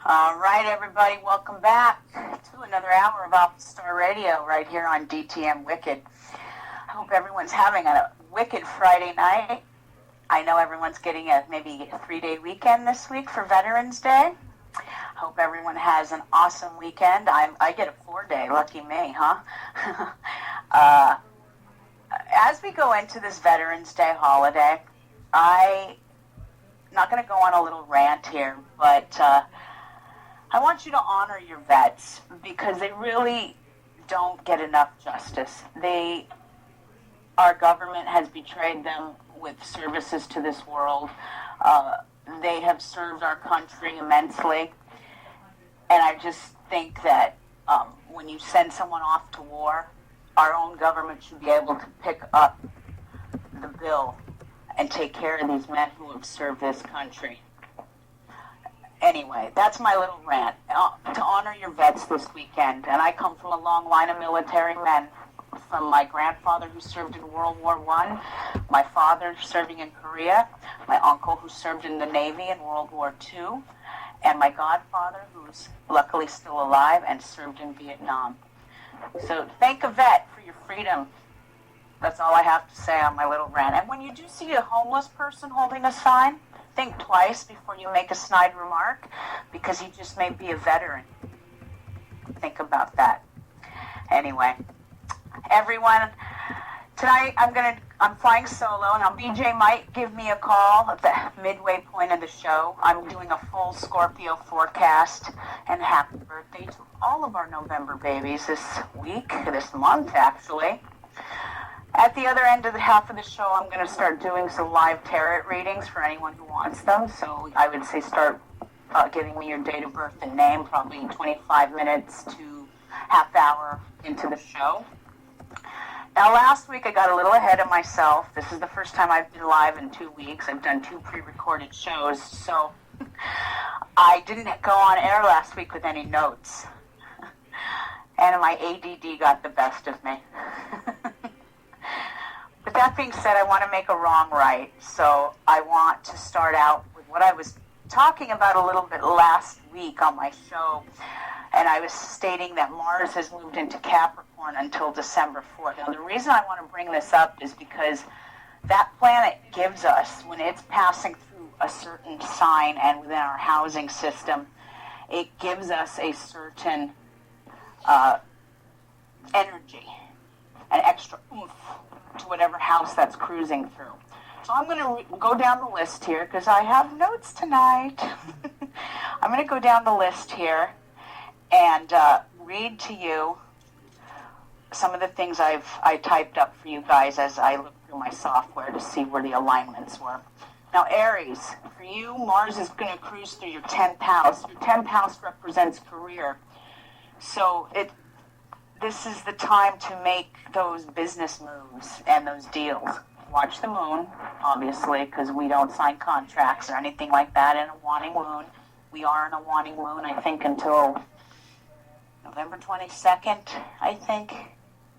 All right, everybody, welcome back to another hour of Alpha Star Radio right here on DTM Wicked. I hope everyone's having a wicked Friday night. I know everyone's getting maybe a 3-day weekend this week for Veterans Day. Hope everyone has an awesome weekend. I get a 4-day, lucky me, huh? As we go into this Veterans Day holiday, I'm not going to go on a little rant here, but I want you to honor your vets because they really don't get enough justice. Our government has betrayed them with services to this world. They have served our country immensely. And I just think that when you send someone off to war, our own government should be able to pick up the bill and take care of these men who have served this country. Anyway, that's my little rant. To honor your vets this weekend. And I come from a long line of military men. From my grandfather who served in World War I, my father serving in Korea, my uncle who served in the Navy in World War II, and my godfather who's luckily still alive and served in Vietnam. So thank a vet for your freedom. That's all I have to say on my little rant. And when you do see a homeless person holding a sign, think twice before you make a snide remark, because he just may be a veteran. Think about that. Anyway, everyone, tonight I'm flying solo. Now BJ might give me a call at the midway point of the show. I'm doing a full Scorpio forecast, and happy birthday to all of our November babies this month actually. At the other end of the half of the show, I'm going to start doing some live tarot readings for anyone who wants them. So I would say start giving me your date of birth and name, probably 25 minutes to half hour into the show. Now, last week I got a little ahead of myself. This is the first time I've been live in 2 weeks. I've done 2 pre-recorded shows, so I didn't go on air last week with any notes. And my ADD got the best of me. But that being said, I want to make a wrong right. So I want to start out with what I was talking about a little bit last week on my show. And I was stating that Mars has moved into Capricorn until December 4th. Now, the reason I want to bring this up is because that planet gives us, when it's passing through a certain sign and within our housing system, it gives us a certain energy, an extra oomph to whatever house that's cruising through. So I'm going to go down the list here because I have notes tonight. I'm going to go down the list here and read to you some of the things I typed up for you guys as I looked through my software to see where the alignments were. Now, Aries, for you, Mars is going to cruise through your 10th house. Your 10th house represents career. So this is the time to make those business moves and those deals. Watch the moon, obviously, because we don't sign contracts or anything like that in a waning moon. We are in a waning moon, I think, until November 22nd, I think.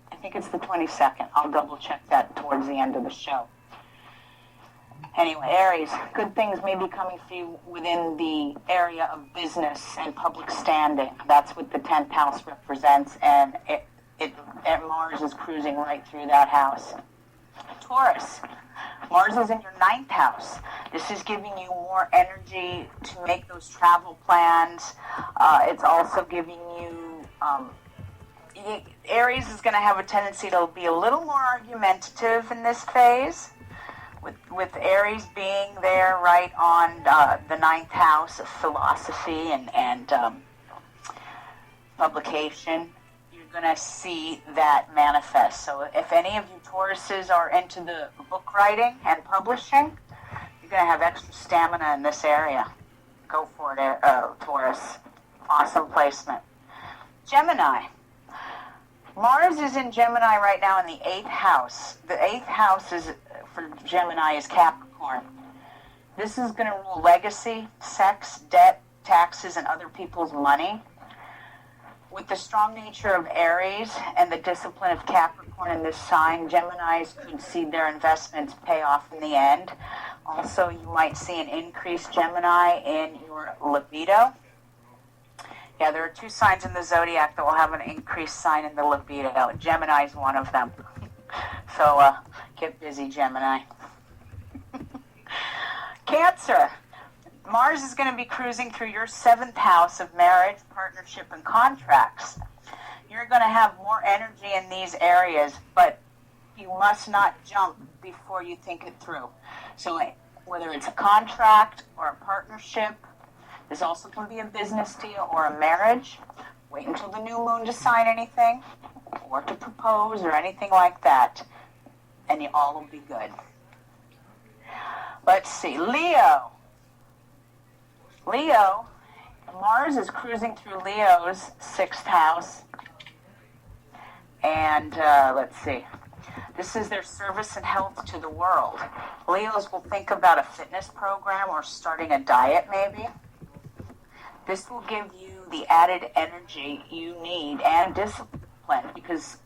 I think it's the 22nd. I'll double check that towards the end of the show. Anyway, Aries, good things may be coming for you within the area of business and public standing. That's what the 10th house represents, and Mars is cruising right through that house. Taurus, Mars is in your 9th house. This is giving you more energy to make those travel plans. It's also giving you, Aries is going to have a tendency to be a little more argumentative in this phase. With Aries being there right on the 9th house of philosophy and publication, you're going to see that manifest. So if any of you Tauruses are into the book writing and publishing, you're going to have extra stamina in this area. Go for it, Taurus. Awesome placement. Gemini. Mars is in Gemini right now in the 8th house. The 8th house for Gemini is Capricorn. This is going to rule legacy, sex, debt, taxes, and other people's money. With the strong nature of Aries and the discipline of Capricorn in this sign, Geminis could see their investments pay off in the end. Also, you might see an increased Gemini in your libido. Yeah, there are 2 signs in the zodiac that will have an increased sign in the libido. Gemini is one of them. So get busy, Gemini. Cancer. Mars is going to be cruising through your 7th house of marriage, partnership, and contracts. You're going to have more energy in these areas, but you must not jump before you think it through. So whether it's a contract or a partnership, this also can be a business deal or a marriage. Wait until the new moon to sign anything or to propose or anything like that, and you all will be good. Let's see, Leo. Leo, Mars is cruising through Leo's 6th house. And let's see, this is their service and health to the world. Leos will think about a fitness program or starting a diet maybe. This will give you the added energy you need and discipline, because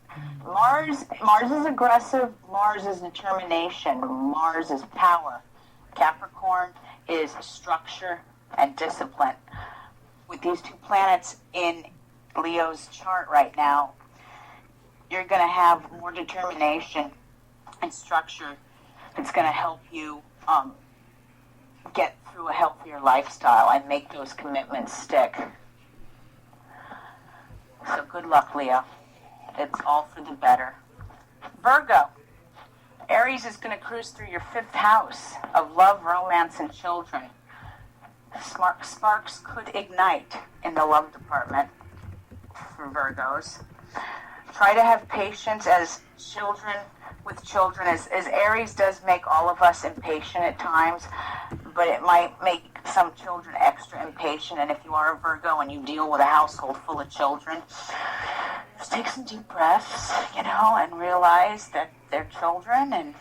Mars is aggressive, Mars is determination, Mars is power. Capricorn is structure and discipline. With these 2 planets in Leo's chart right now, you're going to have more determination and structure. It's going to help you get through a healthier lifestyle and make those commitments stick. So good luck, Leo. It's all for the better. Virgo. Aries is going to cruise through your 5th house of love, romance, and children. Sparks could ignite in the love department for Virgos. Try to have patience as Aries does make all of us impatient at times, but it might make some children extra impatient. And if you are a Virgo and you deal with a household full of children, just take some deep breaths, and realize that they're children and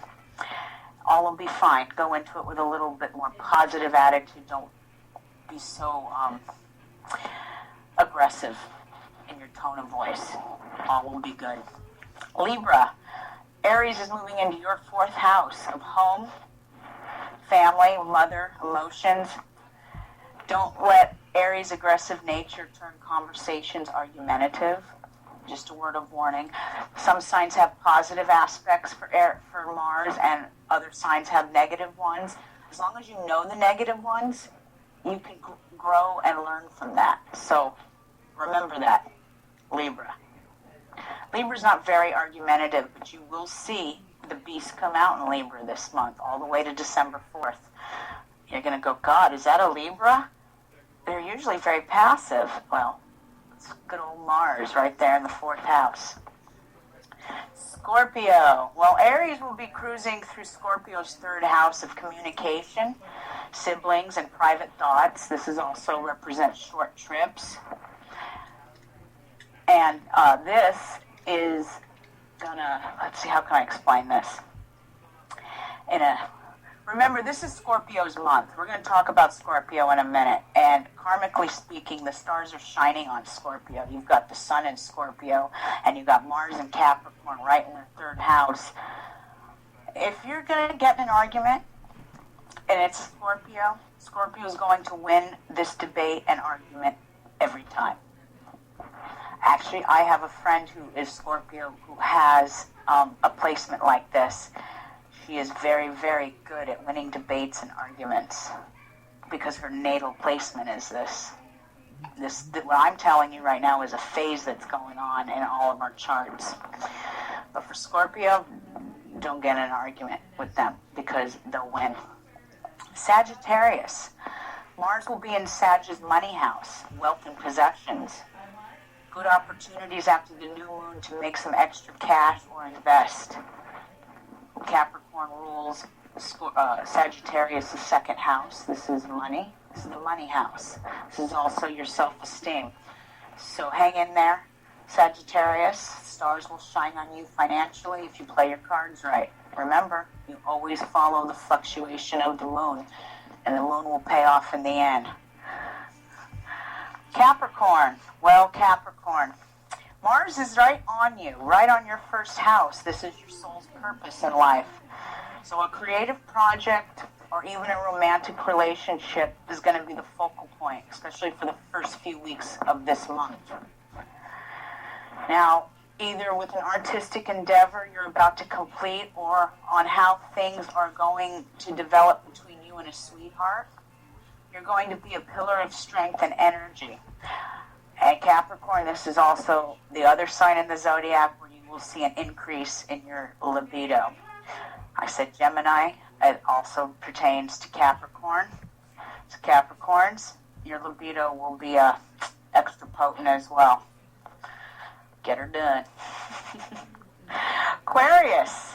all will be fine. Go into it with a little bit more positive attitude. Don't be so aggressive in your tone of voice. All will be good. Libra. Aries is moving into your 4th house of home, family, mother, emotions. Don't let Aries' aggressive nature turn conversations argumentative. Just a word of warning. Some signs have positive aspects for Mars, and other signs have negative ones. As long as you know the negative ones, you can grow and learn from that. So remember that, Libra. Libra's not very argumentative, but you will see the beast come out in Libra this month, all the way to December 4th. You're going to go, God, is that a Libra? They're usually very passive. Well, it's good old Mars right there in the 4th house. Scorpio. Well, Aries will be cruising through Scorpio's 3rd house of communication, siblings, and private thoughts. This is also represents short trips. And this is let's see, how can I explain this? Remember, this is Scorpio's month. We're going to talk about Scorpio in a minute. And karmically speaking, the stars are shining on Scorpio. You've got the sun in Scorpio, and you've got Mars in Capricorn right in the 3rd house. If you're going to get in an argument, and it's Scorpio is going to win this debate and argument every time. Actually, I have a friend who is Scorpio who has a placement like this. She is very, very good at winning debates and arguments because her natal placement is this. What I'm telling you right now is a phase that's going on in all of our charts. But for Scorpio, don't get in an argument with them because they'll win. Sagittarius. Mars will be in Sag's money house, wealth and possessions. Good opportunities after the new moon to make some extra cash or invest. Capricorn rules Sagittarius' 2nd house. This is money. This is the money house. This is also your self-esteem. So hang in there, Sagittarius. Stars will shine on you financially if you play your cards right. Remember, you always follow the fluctuation of the moon, and the moon will pay off in the end. Capricorn. Well, Capricorn. Mars is right on you, right on your 1st house. This is your soul's purpose in life. So a creative project or even a romantic relationship is going to be the focal point, especially for the first few weeks of this month. Now, either with an artistic endeavor you're about to complete or on how things are going to develop between you and a sweetheart, you're going to be a pillar of strength and energy. And Capricorn, this is also the other sign in the zodiac where you will see an increase in your libido. I said Gemini, it also pertains to Capricorn. So Capricorns, your libido will be extra potent as well. Get her done. Aquarius.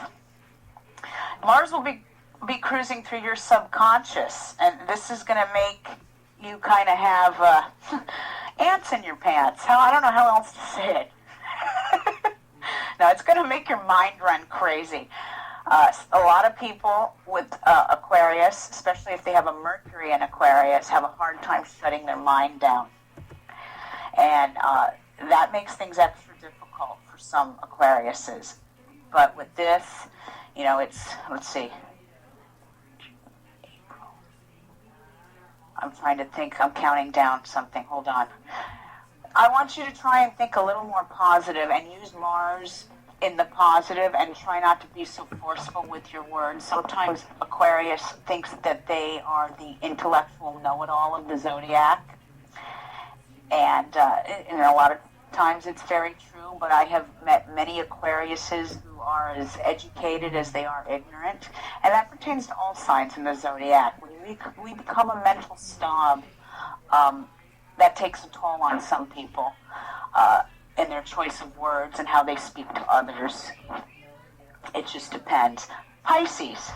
Mars will be cruising through your subconscious, and this is going to make you kind of have ants in your pants. I don't know how else to say it. No, it's going to make your mind run crazy. A lot of people with Aquarius, especially if they have a Mercury in Aquarius, have a hard time shutting their mind down. And that makes things extra difficult for some Aquariuses. But with this, you know, it's, let's see. I'm trying to think, I'm counting down something, hold on. I want you to try and think a little more positive and use Mars in the positive and try not to be so forceful with your words. Sometimes Aquarius thinks that they are the intellectual know-it-all of the zodiac. And a lot of times it's very true, but I have met many Aquariuses who are as educated as they are ignorant. And that pertains to all signs in the zodiac. When we become a mental snob, that takes a toll on some people in their choice of words and how they speak to others. It just depends. Pisces.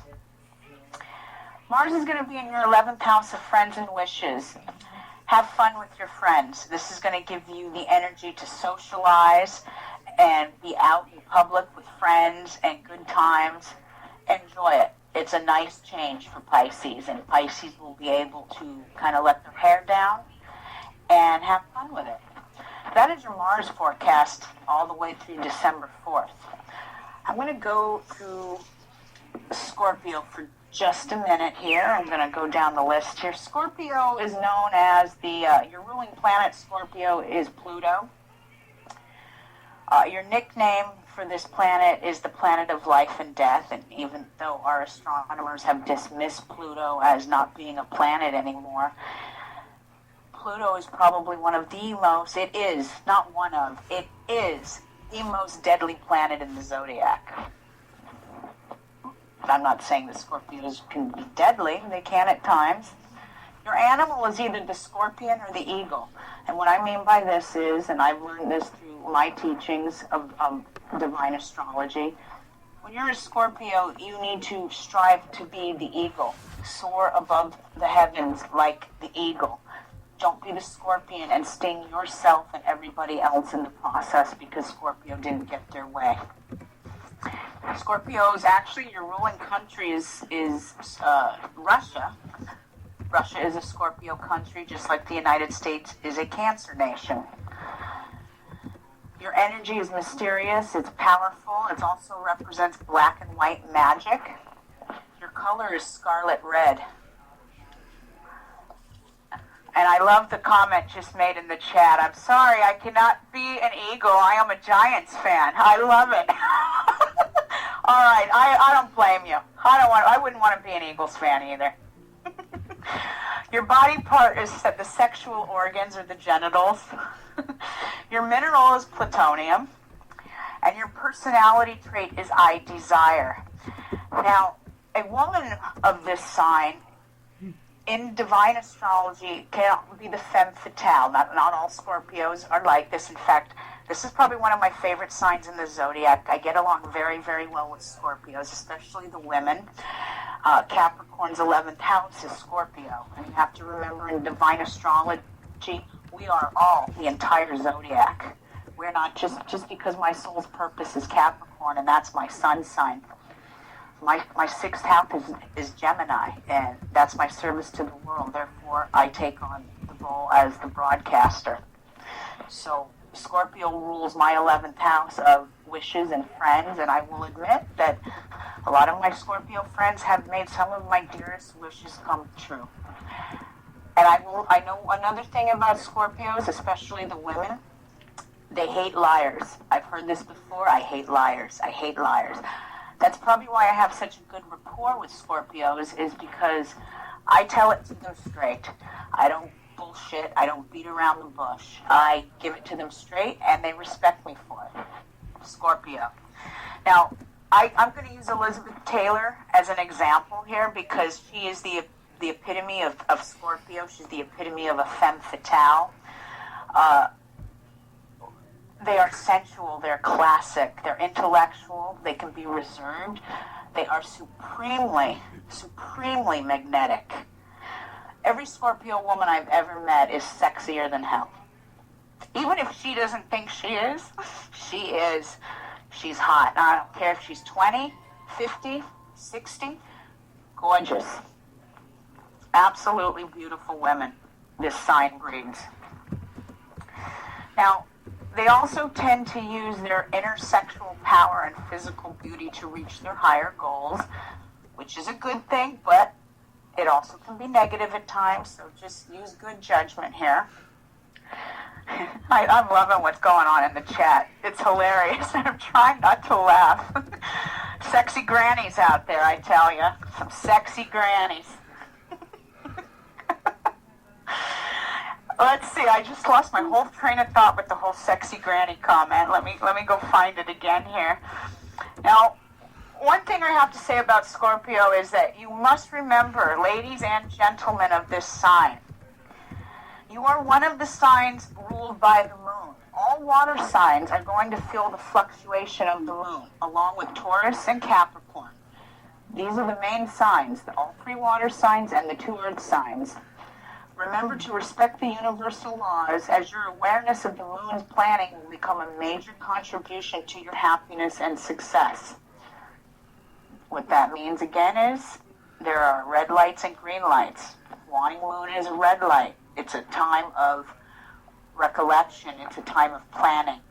Mars is going to be in your 11th house of friends and wishes. Have fun with your friends. This is going to give you the energy to socialize and be out in public with friends and good times. Enjoy it. It's a nice change for Pisces, and Pisces will be able to kind of let their hair down and have fun with it. That is your Mars forecast all the way through December 4th. I'm going to go through Scorpio for just a minute here. I'm going to go down the list here. Scorpio is known as your ruling planet. Scorpio is Pluto. Your nickname for this planet is the planet of life and death, and even though our astronomers have dismissed Pluto as not being a planet anymore, Pluto is probably it is the most deadly planet in the zodiac. I'm not saying that Scorpios can be deadly. They can at times. Your animal is either the scorpion or the eagle. And what I mean by this is, and I've learned this through my teachings of divine astrology, when you're a Scorpio, you need to strive to be the eagle. Soar above the heavens like the eagle. Don't be the scorpion and sting yourself and everybody else in the process because Scorpio didn't get their way. Scorpios, actually, your ruling country is Russia. Russia is a Scorpio country, just like the United States is a Cancer nation. Your energy is mysterious, it's powerful, it also represents black and white magic. Your color is scarlet red. And I love the comment just made in the chat. I'm sorry, I cannot be an eagle. I am a Giants fan. I love it. All right, I don't blame you. I wouldn't want to be an Eagles fan either. Your body part is the sexual organs or the genitals. Your mineral is plutonium. And your personality trait is I desire. Now, a woman of this sign in divine astrology cannot be the femme fatale. Not all Scorpios are like this. In fact, this is probably one of my favorite signs in the zodiac. I get along very, very well with Scorpios, especially the women. Capricorn's 11th house is Scorpio. And you have to remember, in divine astrology, we are all the entire zodiac. We're not just because my soul's purpose is Capricorn, and that's my sun sign. My sixth house is Gemini, and that's my service to the world. Therefore, I take on the role as the broadcaster. So Scorpio rules my 11th house of wishes and friends, and I will admit that A lot of my Scorpio friends have made some of my dearest wishes come true. And I know another thing about Scorpios, especially the women, they hate liars. I've heard this before. I hate liars. I hate liars. That's probably why I have such a good rapport with Scorpios, is because I tell it to them straight. I don't bullshit. I don't beat around the bush. I give it to them straight, and they respect me for it. Scorpio. Now, I'm going to use Elizabeth Taylor as an example here, because she is the epitome of Scorpio. She's the epitome of a femme fatale. They are sensual, they're classic, they're intellectual, they can be reserved, they are supremely, supremely magnetic. Every Scorpio woman I've ever met is sexier than hell. Even if she doesn't think she is, she is. She's hot. Now, I don't care if she's 20, 50, 60, gorgeous. Absolutely beautiful women, this sign breeds. Now, they also tend to use their inner sexual power and physical beauty to reach their higher goals, which is a good thing, but it also can be negative at times, so just use good judgment here. I'm loving what's going on in the chat. It's hilarious, and I'm trying not to laugh. Sexy grannies out there, I tell you. Some sexy grannies. Let's see, I just lost my whole train of thought with the whole sexy granny comment. Let me go find it again here. Now, one thing I have to say about Scorpio is that you must remember, ladies and gentlemen of this sign, you are one of the signs ruled by the moon. All water signs are going to feel the fluctuation of the moon, along with Taurus and Capricorn. These are the main signs, all three water signs and the two earth signs. Remember to respect the universal laws, as your awareness of the moon's planning will become a major contribution to your happiness and success. What that means again is there are red lights and green lights. Waning moon is a red light. It's a time of recollection. It's a time of planning.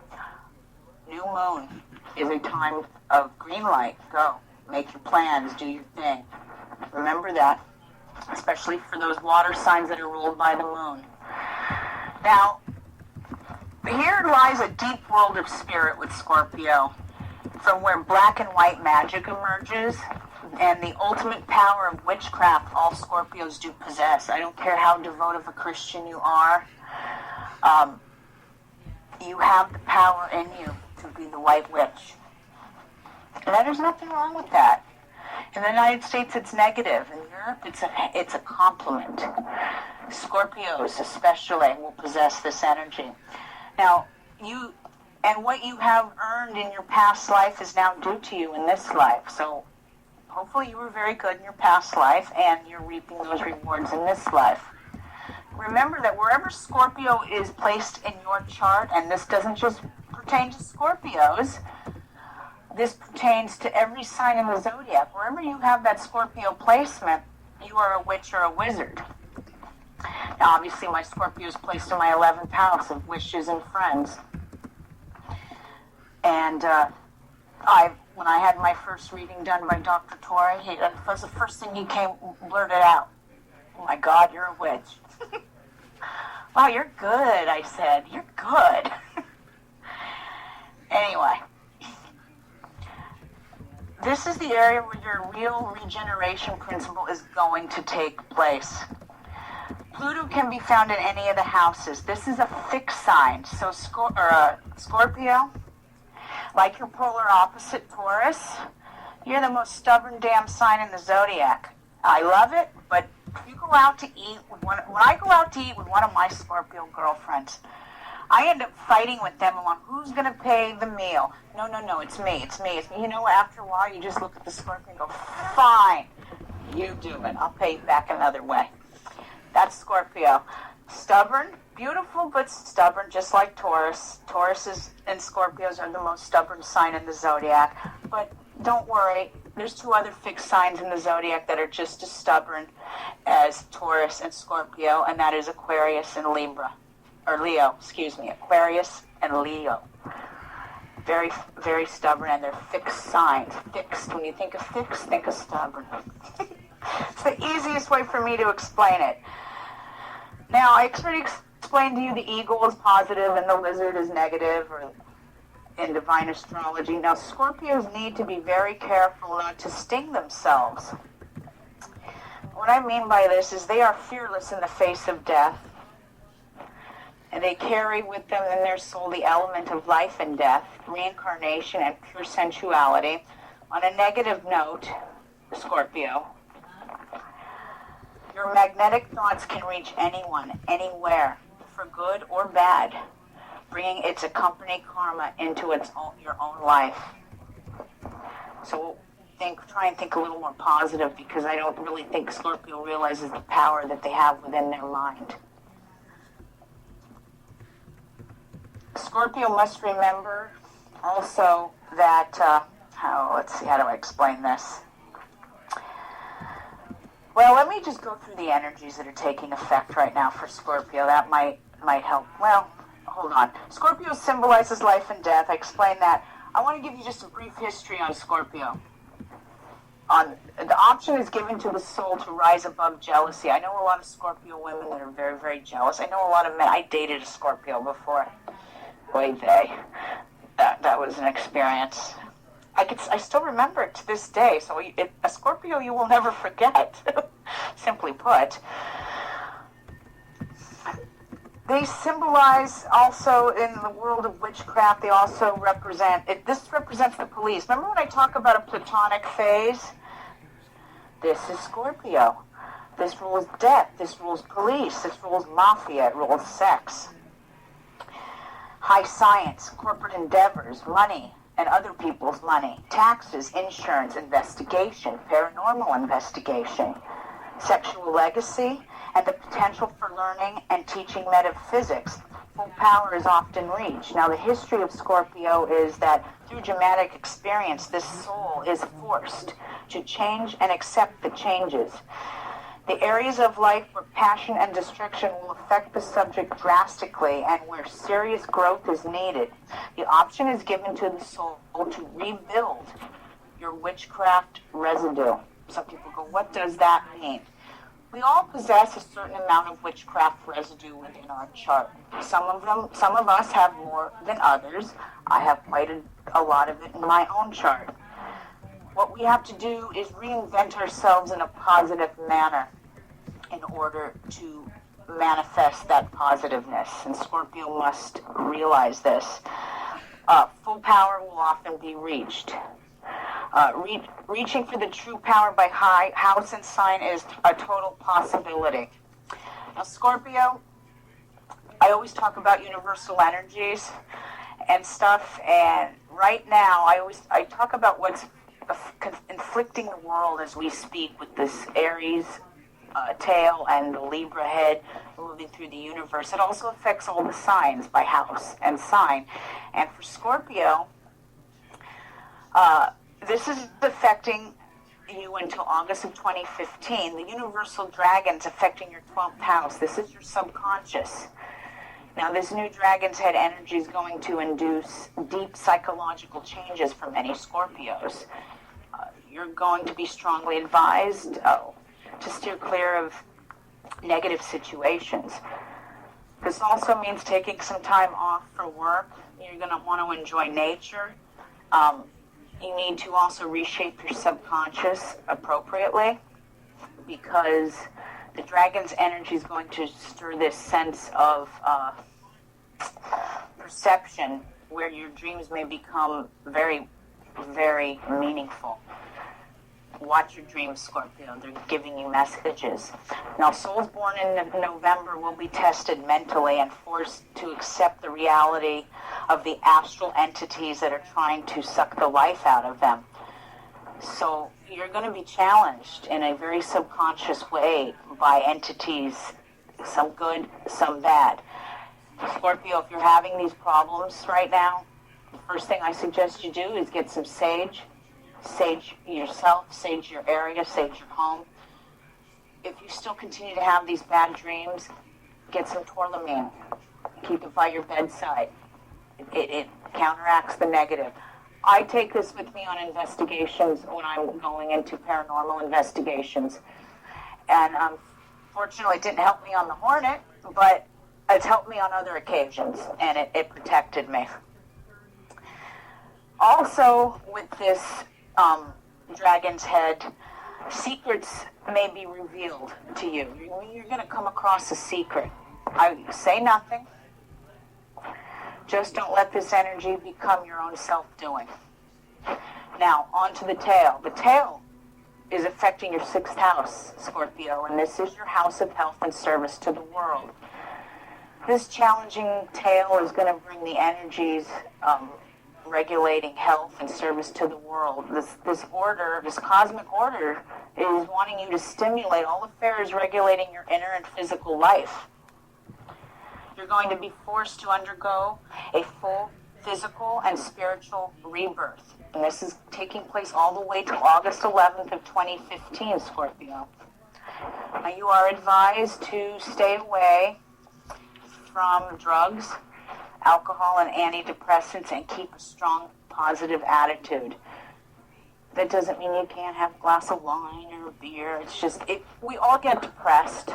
New moon is a time of green light. Go. Make your plans. Do your thing. Remember that, especially for those water signs that are ruled by the moon. Now, here lies a deep world of spirit with Scorpio, from where black and white magic emerges, and the ultimate power of witchcraft all Scorpios do possess. I don't care how devout of a Christian you are, you have the power in you to be the white witch. And there's nothing wrong with that. In the United States, it's negative. In Europe, it's a compliment. Scorpios, especially, will possess this energy. Now, what you have earned in your past life is now due to you in this life. So, hopefully, you were very good in your past life, and you're reaping those rewards in this life. Remember that wherever Scorpio is placed in your chart, and this doesn't just pertain to Scorpios, this pertains to every sign in the zodiac. Wherever you have that Scorpio placement, you are a witch or a wizard. Now, obviously, my Scorpio is placed in my 11th house of wishes and friends. And when I had my first reading done by Dr. Torrey, that was the first thing he blurted out. Oh my God, you're a witch. Wow, you're good, I said. You're good. Anyway. This is the area where your real regeneration principle is going to take place. Pluto can be found in any of the houses. This is a fixed sign. So Scorpio, like your polar opposite Taurus, you're the most stubborn damn sign in the zodiac. I love it, but if you go out to eat, when I go out to eat with one of my Scorpio girlfriends, I end up fighting with them on who's going to pay the meal. No, it's me. You know, after a while, you just look at the Scorpio and go, fine, you do it. I'll pay you back another way. That's Scorpio. Stubborn, beautiful, but stubborn, just like Taurus. Tauruses and Scorpios are the most stubborn sign in the zodiac. But don't worry, there's two other fixed signs in the zodiac that are just as stubborn as Taurus and Scorpio, and that is Aquarius and Libra. Or Leo, Aquarius and Leo. Very, very stubborn, and they're fixed signs. Fixed. When you think of fixed, think of stubborn. It's the easiest way for me to explain it. Now, I already explained to you the eagle is positive and the lizard is negative, or in divine astrology. Now, Scorpios need to be very careful not to sting themselves. What I mean by this is they are fearless in the face of death, and they carry with them in their soul the element of life and death, reincarnation, and pure sensuality. On a negative note, Scorpio, your magnetic thoughts can reach anyone, anywhere, for good or bad, bringing its accompanying karma into your own life. So try and think a little more positive, because I don't really think Scorpio realizes the power that they have within their mind. Scorpio must remember also that, let's see, how do I explain this? Well, let me just go through the energies that are taking effect right now for Scorpio. That might help. Well, hold on. Scorpio symbolizes life and death. I explained that. I want to give you just a brief history on Scorpio. The option is given to the soul to rise above jealousy. I know a lot of Scorpio women that are very, very jealous. I know a lot of men. I dated a Scorpio before. That was an experience. I still remember it to this day. So a Scorpio you will never forget, simply put. They symbolize also, in the world of witchcraft, they also represent, this represents the police. Remember when I talk about a platonic phase? This is Scorpio. This rules death, this rules police, this rules mafia, it rules sex. High science, corporate endeavors, money, and other people's money, taxes, insurance, investigation, paranormal investigation, sexual legacy, and the potential for learning and teaching metaphysics. Full power is often reached. Now, the history of Scorpio is that through dramatic experience, this soul is forced to change and accept the changes. The areas of life where passion and destruction will affect the subject drastically and where serious growth is needed, the option is given to the soul to rebuild your witchcraft residue. Some people go, what does that mean? We all possess a certain amount of witchcraft residue within our chart. Some of us have more than others. I have quite a lot of it in my own chart. What we have to do is reinvent ourselves in a positive manner in order to manifest that positiveness. And Scorpio must realize this. Full power will often be reached. Reaching for the true power by house and sign is a total possibility. Now, Scorpio, I always talk about universal energies and stuff, and right now I talk about what's inflicting the world as we speak with this Aries tail and the Libra head moving through the universe. It also affects all the signs by house and sign. And for Scorpio, this is affecting you until August of 2015. The universal dragon's affecting your 12th house. This is your subconscious. Now, this new dragon's head energy is going to induce deep psychological changes for many Scorpios. You're going to be strongly advised to steer clear of negative situations. This also means taking some time off for work. You're going to want to enjoy nature. You need to also reshape your subconscious appropriately, because the dragon's energy is going to stir this sense of perception where your dreams may become very, very meaningful. Watch your dreams, Scorpio. They're giving you messages. Now, souls born in November will be tested mentally and forced to accept the reality of the astral entities that are trying to suck the life out of them. So you're going to be challenged in a very subconscious way by entities, some good, some bad. Scorpio, if you're having these problems right now, the first thing I suggest you do is get some sage. Sage yourself, sage your area, sage your home. If you still continue to have these bad dreams, get some tourmaline. Keep it by your bedside. It counteracts the negative. I take this with me on investigations when I'm going into paranormal investigations. And fortunately, it didn't help me on the Hornet, but it's helped me on other occasions, and it protected me. Also, with this dragon's head, secrets may be revealed to you. You're going to come across a secret. I say nothing. Just don't let this energy become your own self-doing. Now, on to the tail. The tail is affecting your 6th house, Scorpio, and this is your house of health and service to the world. This challenging tail is going to bring the energies regulating health and service to the world. This order, this cosmic order, is wanting you to stimulate all affairs regulating your inner and physical life. You're going to be forced to undergo a full physical and spiritual rebirth. And this is taking place all the way to August 11th of 2015, Scorpio. Now, you are advised to stay away from drugs, alcohol, and antidepressants, and keep a strong, positive attitude. That doesn't mean you can't have a glass of wine or a beer. It's just, we all get depressed,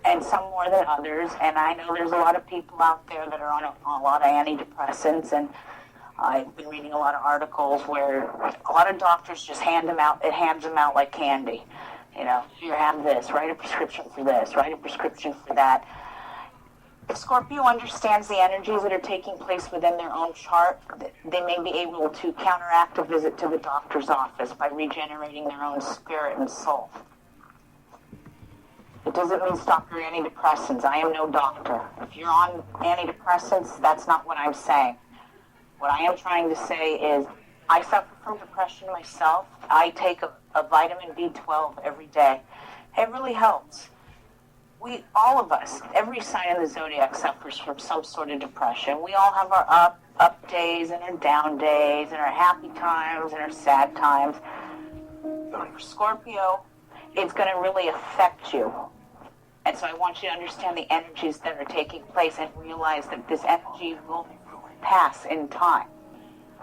and some more than others, and I know there's a lot of people out there that are on a lot of antidepressants, and I've been reading a lot of articles where a lot of doctors just hands them out like candy. You know, you have this, write a prescription for this, write a prescription for that. If Scorpio understands the energies that are taking place within their own chart, they may be able to counteract a visit to the doctor's office by regenerating their own spirit and soul. It doesn't mean stop your antidepressants. I am no doctor. If you're on antidepressants, that's not what I'm saying. What I am trying to say is I suffer from depression myself. I take a vitamin B12 every day. It really helps. All of us, every sign in the zodiac suffers from some sort of depression. We all have our up days and our down days and our happy times and our sad times. For Scorpio, it's going to really affect you. And so I want you to understand the energies that are taking place and realize that this energy will pass in time.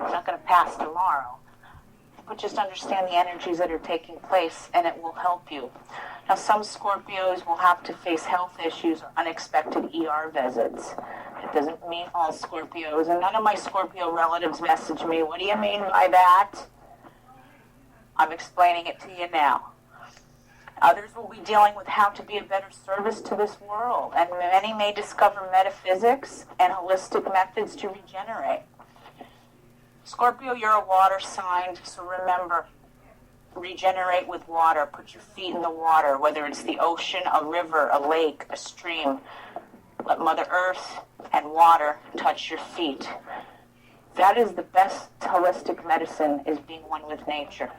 It's not going to pass tomorrow. But just understand the energies that are taking place, and it will help you. Now, some Scorpios will have to face health issues or unexpected ER visits. It doesn't mean all Scorpios, and none of my Scorpio relatives message me, what do you mean by that? I'm explaining it to you now. Others will be dealing with how to be a better service to this world, and many may discover metaphysics and holistic methods to regenerate. Scorpio, you're a water sign, so remember, regenerate with water. Put your feet in the water, whether it's the ocean, a river, a lake, a stream. Let Mother Earth and water touch your feet. That is the best holistic medicine, is being one with nature.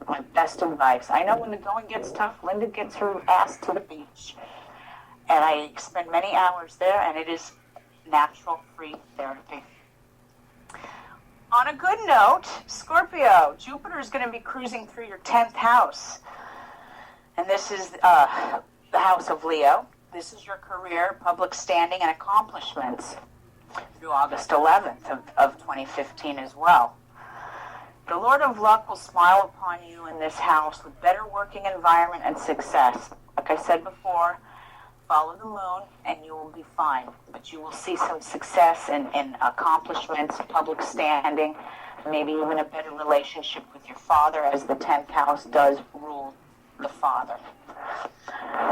My best advice. I know when the going gets tough, Linda gets her ass to the beach. And I spend many hours there, and it is natural, free therapy. On a good note, Scorpio, Jupiter is going to be cruising through your 10th house. And this is the house of Leo. This is your career, public standing, and accomplishments through August 11th of 2015 as well. The Lord of Luck will smile upon you in this house with better working environment and success. Like I said before, follow the moon and you will be fine. But you will see some success in accomplishments, public standing, maybe even a better relationship with your father, as the 10th house does rule the father.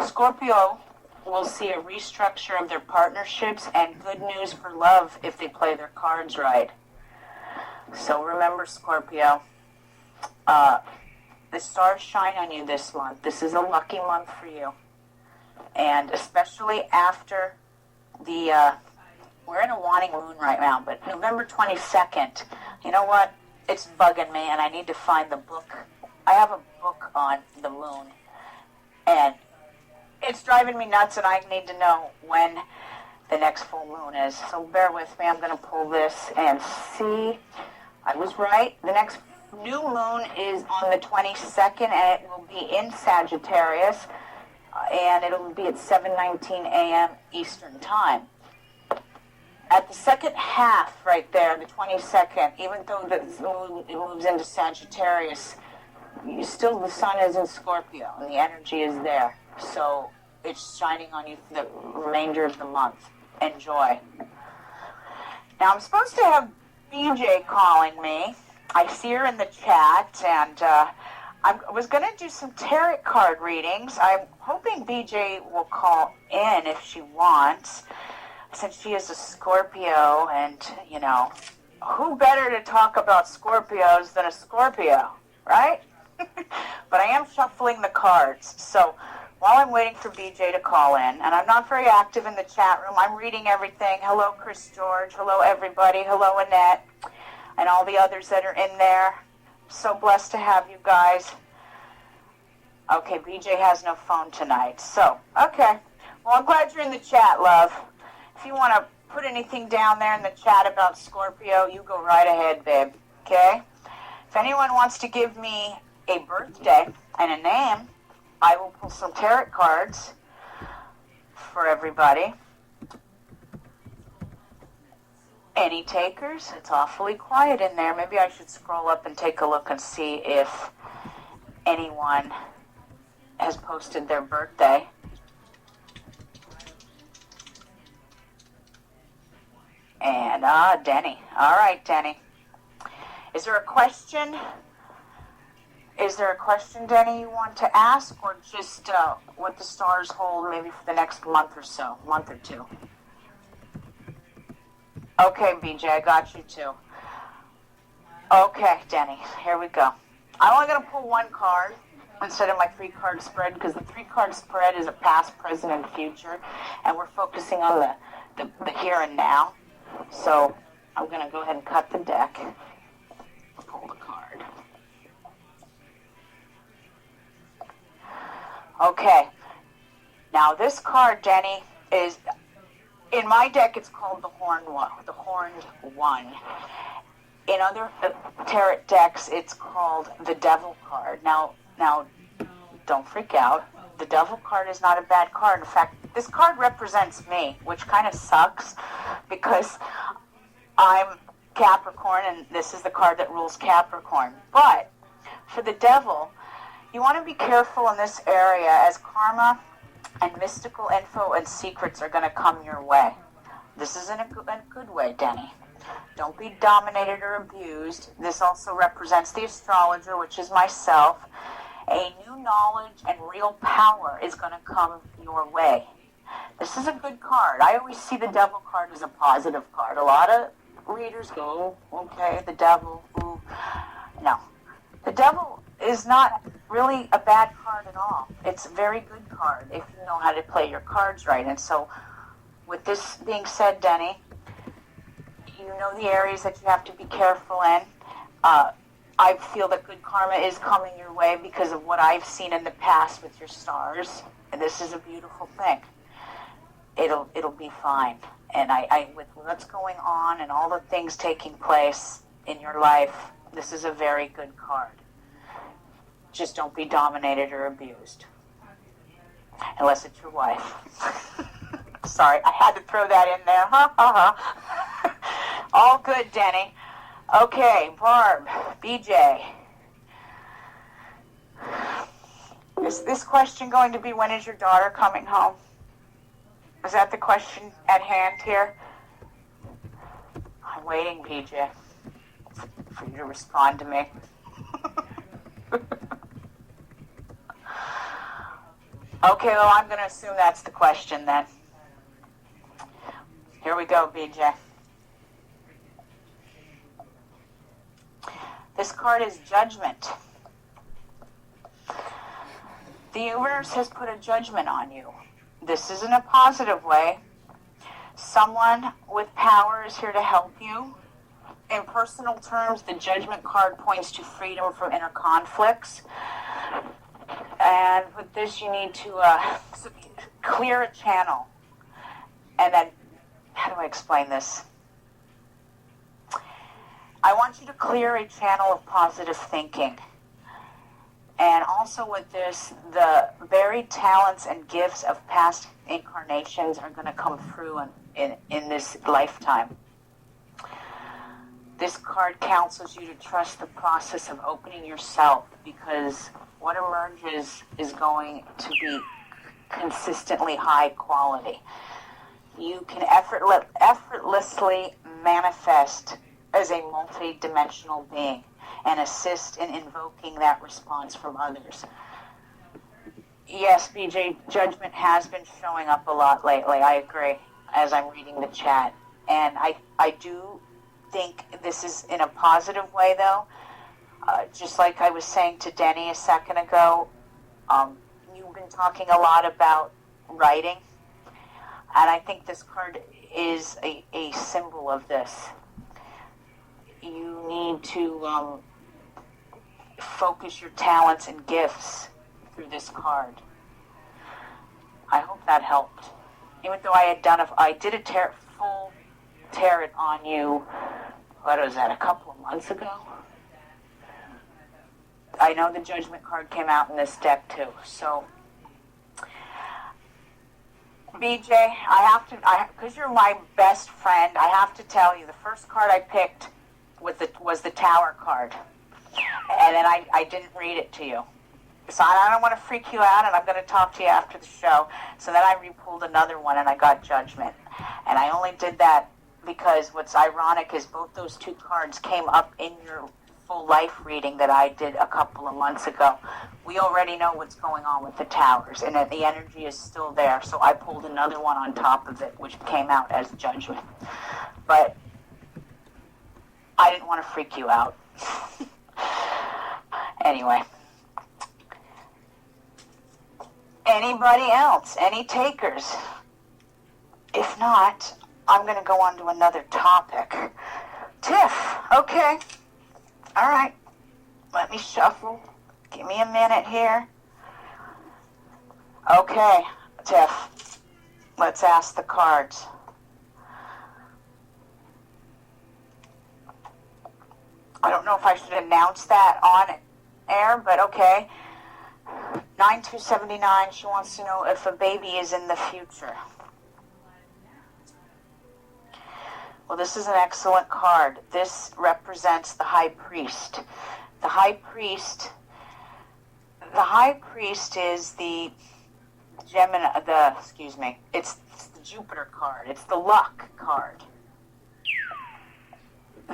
Scorpio will see a restructure of their partnerships and good news for love if they play their cards right. So remember, Scorpio, the stars shine on you this month. This is a lucky month for you. And especially after we're in a waning moon right now, but November 22nd, you know what? It's bugging me, and I need to find the book. I have a book on the moon, and it's driving me nuts, and I need to know when the next full moon is. So bear with me. I'm going to pull this and see. I was right. The next new moon is on the 22nd, and it will be in Sagittarius, and it will be at 7:19 a.m. Eastern Time. at the second half right there, the 22nd, even though it moves into Sagittarius, the sun is in Scorpio and the energy is there. So it's shining on you for the remainder of the month. Enjoy. Now I'm supposed to have BJ calling me. I see her in the chat, and I was going to do some tarot card readings. I'm hoping BJ will call in if she wants, since she is a Scorpio, and, you know, who better to talk about Scorpios than a Scorpio, right? But I am shuffling the cards, so while I'm waiting for BJ to call in, and I'm not very active in the chat room, I'm reading everything. Hello, Chris George. Hello, everybody. Hello, Annette, and all the others that are in there. So blessed to have you guys. Okay, BJ has no phone tonight, so, okay. Well, I'm glad you're in the chat, love. If you want to put anything down there in the chat about Scorpio, you go right ahead, babe, okay? If anyone wants to give me a birthday and a name, I will pull some tarot cards for everybody. Any takers? It's awfully quiet in there. Maybe I should scroll up and take a look and see if anyone has posted their birthday. And, Denny. All right, Denny. Is there a question? Is there a question, Denny, you want to ask, or just what the stars hold maybe for the next month or so, month or two? Okay, BJ, I got you too. Okay, Denny, here we go. I'm only going to pull one card instead of my 3-card spread, because the 3-card spread is a past, present, and future, and we're focusing on the here and now. So I'm going to go ahead and cut the deck. Pull the card. Okay. Now this card, Denny, is in my deck. It's called the Horned One. In other tarot decks, it's called the Devil card. Now, don't freak out. The Devil card is not a bad card. In fact, this card represents me, which kind of sucks because I'm Capricorn, and this is the card that rules Capricorn. But for the Devil, you want to be careful in this area, as karma and mystical info and secrets are going to come your way. This is in a good way, Denny. Don't be dominated or abused. This also represents the astrologer, which is myself. A new knowledge and real power is going to come your way. This is a good card. I always see the Devil card as a positive card. A lot of readers go, oh, okay, the Devil, ooh. No. The Devil is not really a bad card at all. It's a very good card if you know how to play your cards right. And so, with this being said, Denny, you know the areas that you have to be careful in. I feel that good karma is coming your way because of what I've seen in the past with your stars. And this is a beautiful thing. It'll be fine. And I with what's going on and all the things taking place in your life, this is a very good card. Just don't be dominated or abused. Unless it's your wife. Sorry, I had to throw that in there. All good, Denny. Okay, Barb, BJ. Is this question going to be, when is your daughter coming home? Is that the question at hand here? I'm waiting, BJ, for you to respond to me. Okay, well, I'm going to assume that's the question then. Here we go, BJ. This card is Judgment. The universe has put a judgment on you. This is in a positive way. Someone with power is here to help you. In personal terms, the Judgment card points to freedom from inner conflicts. And with this, you need to clear a channel. And then, how do I explain this? I want you to clear a channel of positive thinking. And also with this, the buried talents and gifts of past incarnations are going to come through in this lifetime. This card counsels you to trust the process of opening yourself, because what emerges is going to be consistently high quality. You can effortlessly manifest as a multi-dimensional being and assist in invoking that response from others. Yes, BJ, judgment has been showing up a lot lately. I agree, as I'm reading the chat. And I do think this is in a positive way, though. Just like I was saying to Denny a second ago, you've been talking a lot about writing. And I think this card is a symbol of this. You need to focus your talents and gifts through this card. I hope that helped. Even though I did a full tarot on you, what was that, a couple of months ago? I know the Judgment card came out in this deck too. So, BJ, because you're my best friend, I have to tell you, the first card I picked was the Tower card. And then I didn't read it to you. So I don't want to freak you out, and I'm going to talk to you after the show. So then I re-pulled another one, and I got Judgment. And I only did that because what's ironic is both those two cards came up in your full life reading that I did a couple of months ago. We already know what's going on with the Towers, and the energy is still there. So I pulled another one on top of it, which came out as Judgment. But I didn't want to freak you out. Anyway. Anybody else? Any takers? If not, I'm going to go on to another topic. Tiff, okay. All right. Let me shuffle. Give me a minute here. Okay, Tiff. Let's ask the cards. I don't know if I should announce that on air, but okay. 9279, she wants to know if a baby is in the future. Well, this is an excellent card. This represents the High Priest. The High Priest is the it's the Jupiter card. It's the luck card.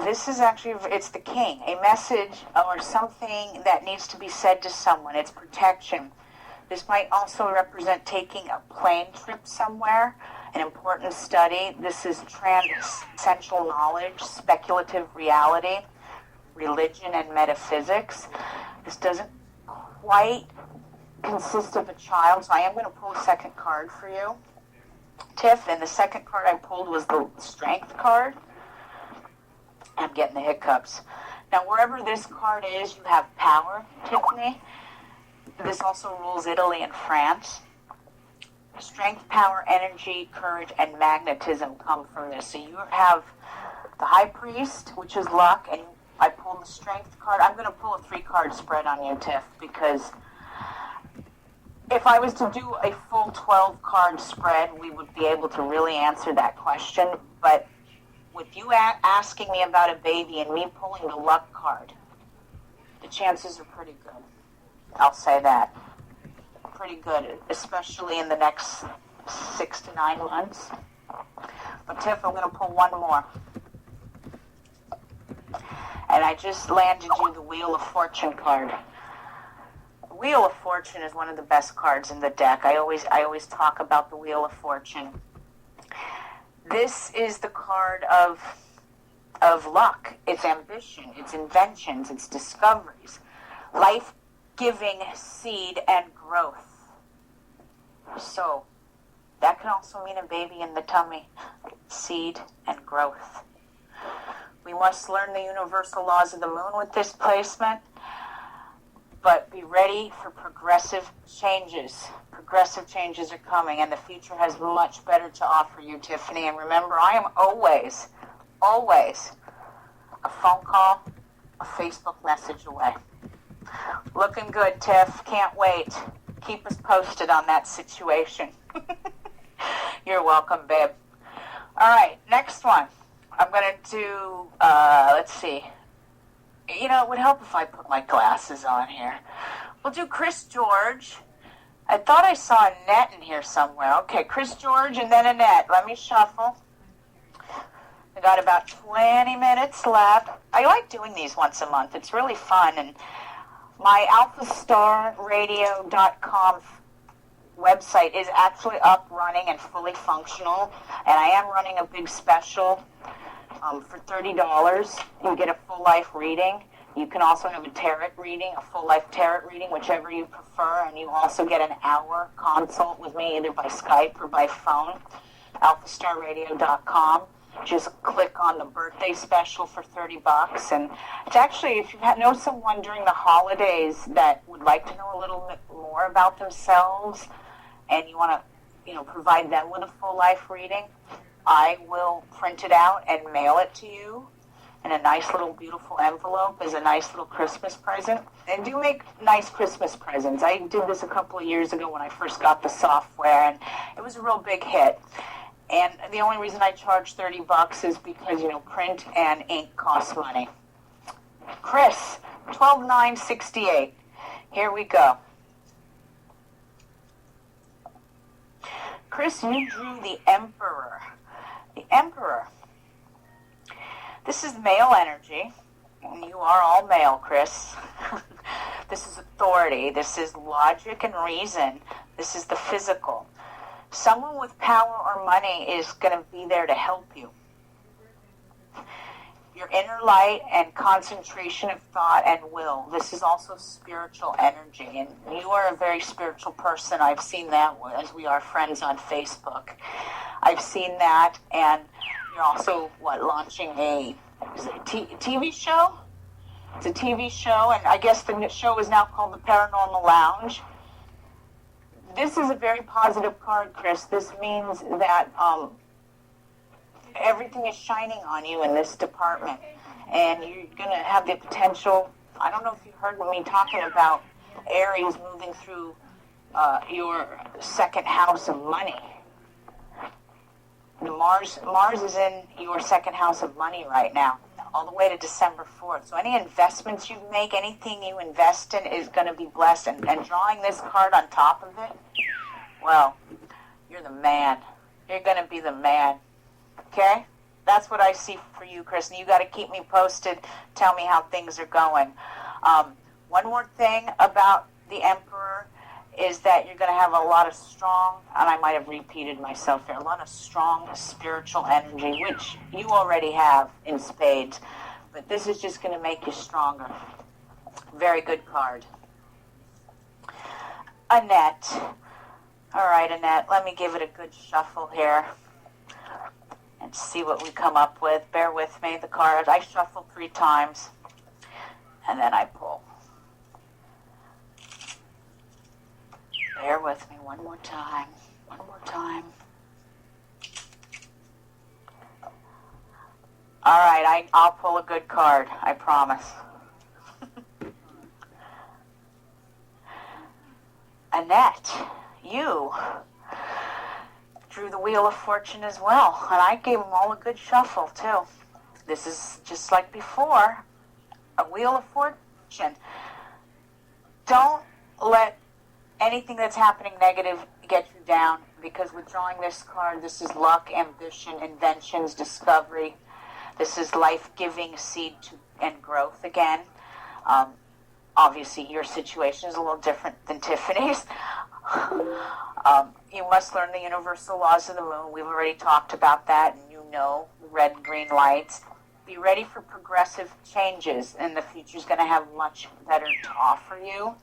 This is actually, it's the King, a message or something that needs to be said to someone. It's protection. This might also represent taking a plane trip somewhere, an important study. This is transcendental knowledge, speculative reality, religion, and metaphysics. This doesn't quite consist of a child, so I am going to pull a second card for you, Tiff, and the second card I pulled was the Strength card. I'm getting the hiccups. Now, wherever this card is, you have power, Tiffany. This also rules Italy and France. Strength, power, energy, courage, and magnetism come from this. So you have the High Priest, which is luck, and I pulled the Strength card. I'm going to pull a 3-card spread on you, Tiff, because if I was to do a full 12-card spread, we would be able to really answer that question. But with you asking me about a baby and me pulling the luck card, the chances are pretty good. I'll say that. Pretty good, especially in the next 6 to 9 months. But Tiff, I'm going to pull one more. And I just landed you the Wheel of Fortune card. The Wheel of Fortune is one of the best cards in the deck. I always talk about the Wheel of Fortune. This is the card of luck. It's ambition, it's inventions, it's discoveries, life-giving seed and growth. So that can also mean a baby in the tummy, seed and growth. We must learn the universal laws of the moon with this placement, but be ready for progressive changes. Progressive changes are coming, and the future has much better to offer you, Tiffany. And remember, I am always a phone call, a Facebook message away. Looking good, Tiff. Can't wait. Keep us posted on that situation. You're welcome, babe. All right, next one. I'm going to do, let's see. You know, it would help if I put my glasses on here. We'll do Chris George. I thought I saw Annette in here somewhere. Okay, Chris George and then Annette. Let me shuffle. I got about 20 minutes left. I like doing these once a month. It's really fun. And my alphastarradio.com website is actually up, running, and fully functional. And I am running a big special for $30. You get a full life reading. You can also have a tarot reading, a full life tarot reading, whichever you prefer. And you also get an hour consult with me either by Skype or by phone. alphastarradio.com. Just click on the birthday special for $30. And it's actually, if you know someone during the holidays that would like to know a little bit more about themselves and you want to, provide them with a full life reading, I will print it out and mail it to you in a nice little beautiful envelope as a nice little Christmas present. And do make nice Christmas presents. I did this a couple of years ago when I first got the software, and it was a real big hit. And the only reason I charge $30 is because, print and ink costs money. Chris, 12968. Here we go. Chris, you drew the Emperor. The Emperor. This is male energy. And you are all male, Chris. This is authority. This is logic and reason. This is the physical. Someone with power or money is going to be there to help you. Your inner light and concentration of thought and will. This is also spiritual energy. And you are a very spiritual person. I've seen that as we are friends on Facebook. I've seen that. And you're also, launching a TV show? It's a TV show. And I guess the show is now called the Paranormal Lounge. This is a very positive card, Chris. This means that everything is shining on you in this department. And you're going to have the potential, I don't know if you heard me talking about Aries moving through your second house of money. Mars is in your second house of money right now, all the way to December 4th. So any investments you make, anything you invest in is going to be blessed. And drawing this card on top of it, well, you're the man. You're going to be the man. Okay? That's what I see for you, Chris. And you got to keep me posted. Tell me how things are going. One more thing about the Emperor is that you're going to have a lot of strong, and I might have repeated myself here, a lot of strong spiritual energy, which you already have in spades. But this is just going to make you stronger. Very good card. Annette. All right, Annette, let me give it a good shuffle here and see what we come up with. Bear with me, the card. I shuffle 3 times, and then I pull. Bear with me one more time. One more time. All right, I'll pull a good card, I promise. Annette, you drew the Wheel of Fortune as well, and I gave them all a good shuffle, too. This is just like before, a Wheel of Fortune. Don't let anything that's happening negative get you down, because with drawing this card, this is luck, ambition, inventions, discovery. This is life-giving seed and growth again. Obviously, your situation is a little different than Tiffany's. You must learn the universal laws of the moon. We've already talked about that, and red and green lights. Be ready for progressive changes, and the future's going to have much better to offer you.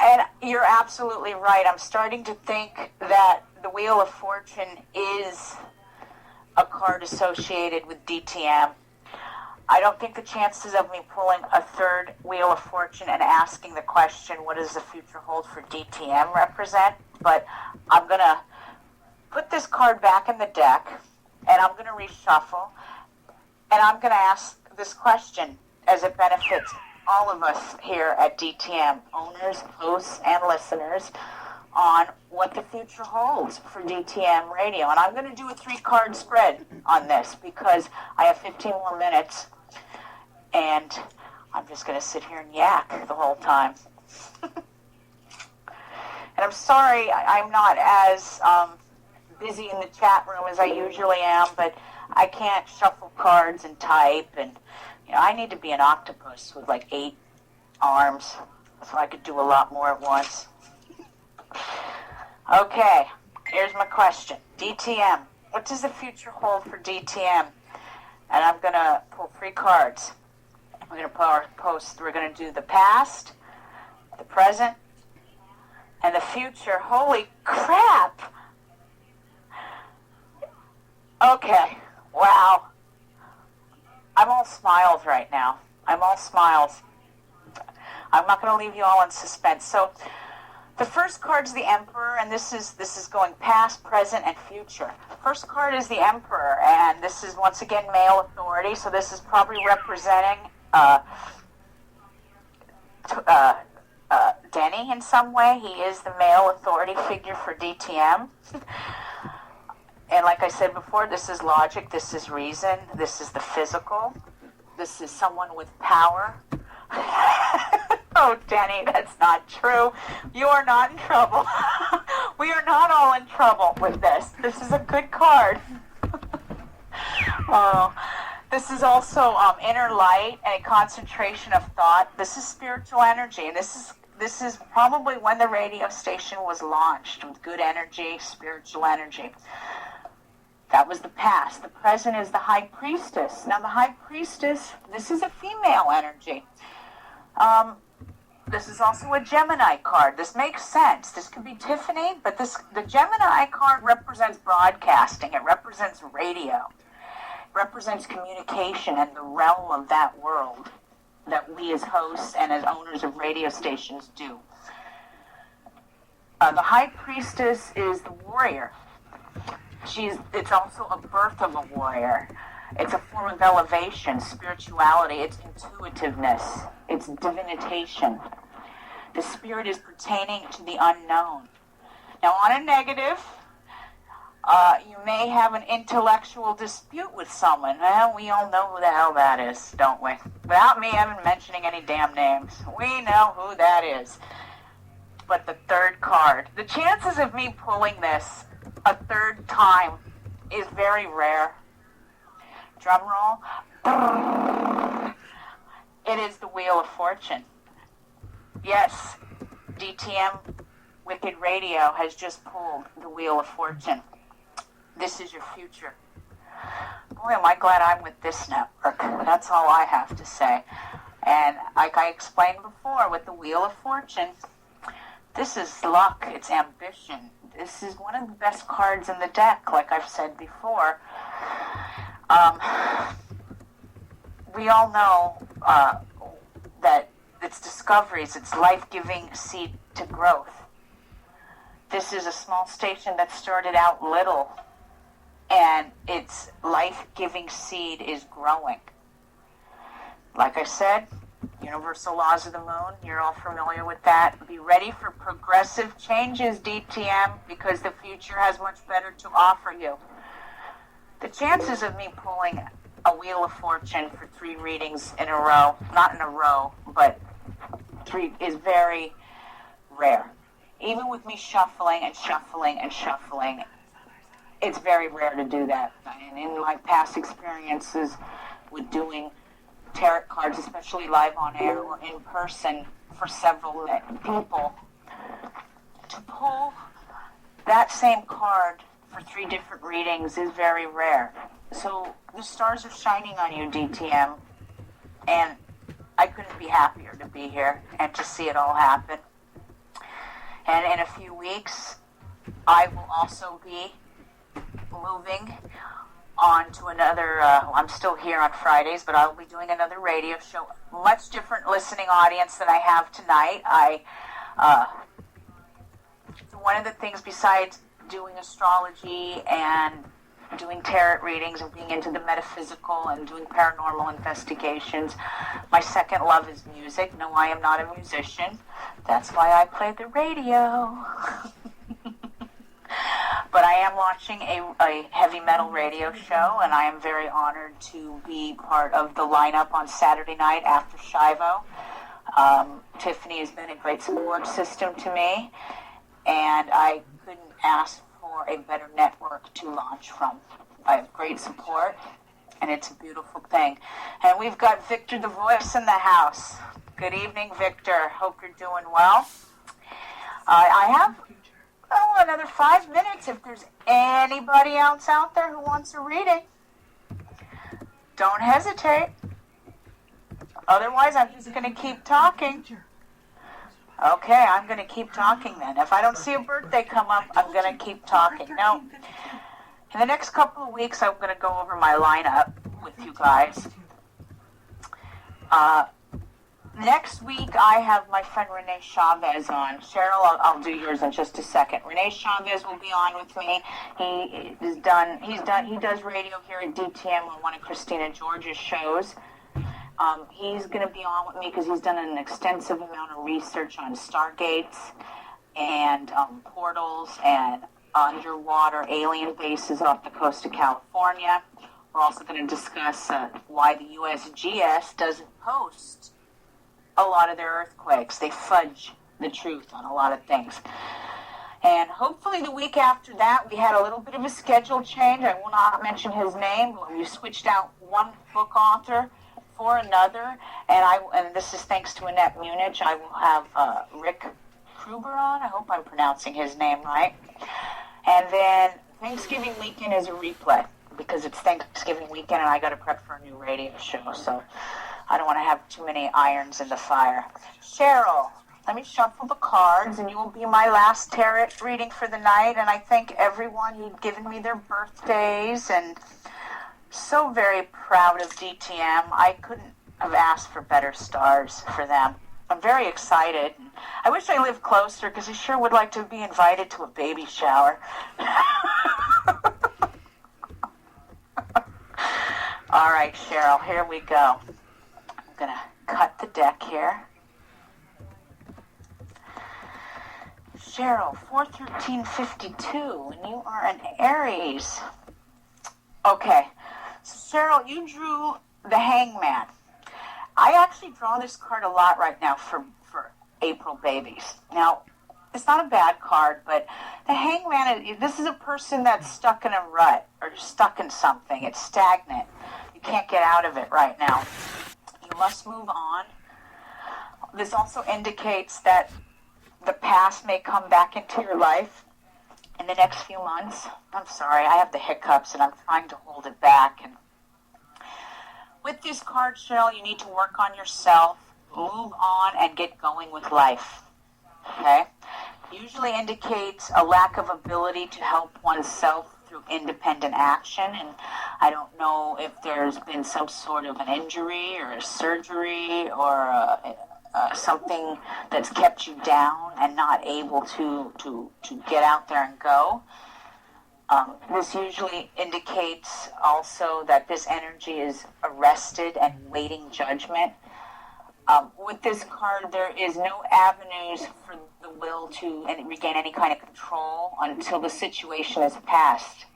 And you're absolutely right. I'm starting to think that the Wheel of Fortune is a card associated with DTM. I don't think the chances of me pulling a third Wheel of Fortune and asking the question, what does the future hold for DTM represent? But I'm going to put this card back in the deck, and I'm going to reshuffle, and I'm going to ask this question as it benefits all of us here at DTM, owners, hosts, and listeners on what the future holds for DTM radio. And I'm going to do a 3-card spread on this because I have 15 more minutes. And I'm just going to sit here and yak the whole time. And I'm sorry I'm not as busy in the chat room as I usually am, but I can't shuffle cards and type. And, I need to be an octopus with like 8 arms so I could do a lot more at once. Okay, here's my question. DTM. What does the future hold for DTM? And I'm going to pull 3 cards. We're going to do the past, the present, and the future. Holy crap! Okay, wow. I'm all smiles right now. I'm all smiles. I'm not going to leave you all in suspense. So, the first card's the Emperor, and this is going past, present, and future. First card is the Emperor, and this is once again male authority. So this is probably representing Denny in some way. He is the male authority figure for DTM. And like I said before, this is logic, this is reason, this is the physical. This is someone with power. Oh, Denny, that's not true. You are not in trouble. We are not all in trouble with this. This is a good card. Oh, this is also inner light and a concentration of thought. This is spiritual energy, and this is probably when the radio station was launched, with good energy, spiritual energy. That was the past. The present is the High Priestess. Now, the High Priestess, this is a female energy. This is also a Gemini card. This makes sense. This could be Tiffany, but the Gemini card represents broadcasting. It represents radio. It represents communication and the realm of that world that we as hosts and as owners of radio stations do. The High Priestess is the warrior. It's also a birth of a warrior. It's a form of elevation, spirituality, it's intuitiveness, it's divination. The spirit is pertaining to the unknown. Now, on a negative, you may have an intellectual dispute with someone. Well, we all know who the hell that is, don't we? Without me even mentioning any damn names, we know who that is. But the third card, the chances of me pulling this a third time is very rare. Drum roll. It is the Wheel of Fortune. Yes, DTM Wicked Radio has just pulled the Wheel of Fortune. This is your future. Boy, am I glad I'm with this network. That's all I have to say. And like I explained before with the Wheel of Fortune, this is luck, it's ambition. This is one of the best cards in the deck, like I've said before. We all know that it's discoveries, it's life-giving seed to growth. This is a small station that started out little, and its life-giving seed is growing. Like I said, universal laws of the moon, you're all familiar with that. Be ready for progressive changes, DTM, because the future has much better to offer you. The chances of me pulling a Wheel of Fortune for 3 readings in a row, not in a row, but 3, is very rare. Even with me shuffling and shuffling and shuffling, it's very rare to do that. And in my past experiences with doing tarot cards, especially live on air or in person for several people, to pull that same card for 3 different readings is very rare. So the stars are shining on you, DTM, and I couldn't be happier to be here and to see it all happen. And in a few weeks, I will also be moving on to another, I'm still here on Fridays, but I'll be doing another radio show. Much different listening audience than I have tonight. One of the things besides doing astrology and doing tarot readings and being into the metaphysical and doing paranormal investigations, my second love is music. No, I am not a musician. That's why I play the radio. but I am launching a heavy metal radio show, and I am very honored to be part of the lineup on Saturday night after Shivo. Tiffany has been a great support system to me, and I couldn't ask for a better network to launch from. I have great support, and it's a beautiful thing. And we've got Victor the Voice in the house. Good evening, Victor. Hope you're doing well. I have another 5 minutes if there's anybody else out there who wants a reading. Don't hesitate. Otherwise, I'm just going to keep talking. Okay, I'm going to keep talking then. If I don't see a birthday come up, I'm going to keep talking. Now, in the next couple of weeks, I'm going to go over my lineup with you guys. Next week, I have my friend Renee Chavez on. Cheryl, I'll do yours in just a second. Renee Chavez will be on with me. He does radio here at DTM on one of Christina George's shows. He's going to be on with me because he's done an extensive amount of research on stargates and portals and underwater alien bases off the coast of California. We're also going to discuss why the USGS doesn't post a lot of their earthquakes. They fudge the truth on a lot of things. And hopefully the week after that, we had a little bit of a schedule change. I will not mention his name, but we switched out one book author for another. And this is thanks to Annette Munich. I will have Rick Kruber on. I hope I'm pronouncing his name right. And then Thanksgiving weekend is a replay because it's Thanksgiving weekend and I got to prep for a new radio show. So I don't want to have too many irons in the fire. Cheryl, let me shuffle the cards, and you will be my last tarot reading for the night. And I thank everyone who'd given me their birthdays, and so very proud of DTM. I couldn't have asked for better stars for them. I'm very excited. I wish I lived closer, because I sure would like to be invited to a baby shower. All right, Cheryl, here we go. I'm going to cut the deck here. Cheryl, 4/13/52, and you are an Aries. Okay, so Cheryl, you drew the Hangman. I actually draw this card a lot right now for April babies. Now, it's not a bad card, but the Hangman, this is a person that's stuck in a rut or stuck in something. It's stagnant. You can't get out of it right now. You must move on. This also indicates that the past may come back into your life in the next few months. I'm sorry, I have the hiccups and I'm trying to hold it back. And with this card, Cheryl, you need to work on yourself, move on, and get going with life. Okay? Usually indicates a lack of ability to help oneself through independent action, and I don't know if there's been some sort of an injury or a surgery or something that's kept you down and not able to get out there and go. This usually indicates also that this energy is arrested and waiting judgment. With this card, there is no avenues for the will to regain any kind of control until the situation is past.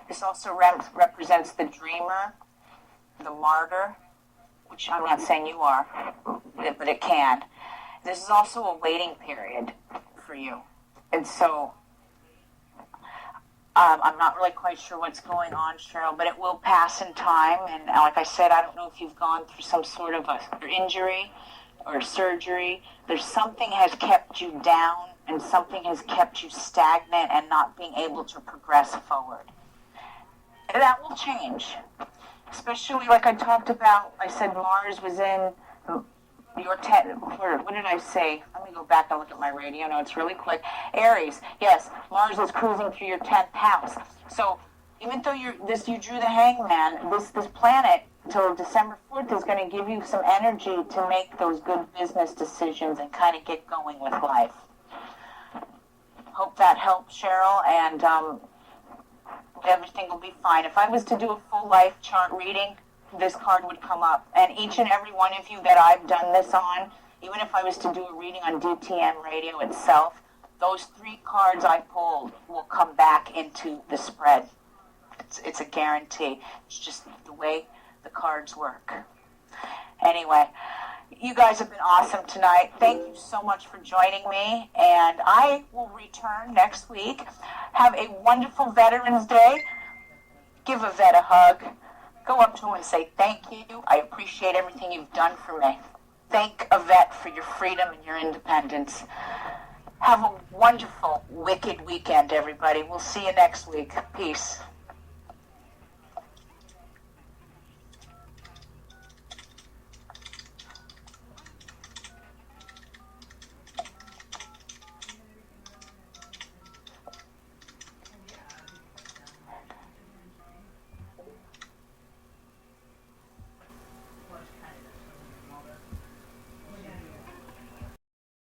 This also represents the dreamer, the martyr, which I'm not saying you are, but it can. This is also a waiting period for you. And so I'm not really quite sure what's going on, Cheryl, but it will pass in time. And like I said, I don't know if you've gone through some sort of an injury or surgery. There's something has kept you down and something has kept you stagnant and not being able to progress forward. And that will change. Especially like I talked about, I said Mars was in your 10th, what did I say? Let me go back and look at my radio notes really quick. Aries, yes, Mars is cruising through your 10th house. So even though you drew the Hangman, this planet till December 4th is going to give you some energy to make those good business decisions and kind of get going with life. Hope that helps, Cheryl, and everything will be fine. If I was to do a full life chart reading, this card would come up. And each and every one of you that I've done this on, even if I was to do a reading on DTM radio itself, those 3 cards I pulled will come back into the spread. It's a guarantee. It's just the way the cards work. Anyway, you guys have been awesome tonight. Thank you so much for joining me, and I will return next week. Have a wonderful Veterans Day. Give a vet a hug. Go up to him and say thank you. I appreciate everything you've done for me. Thank a vet for your freedom and your independence. Have a wonderful, wicked weekend, everybody. We'll see you next week. Peace.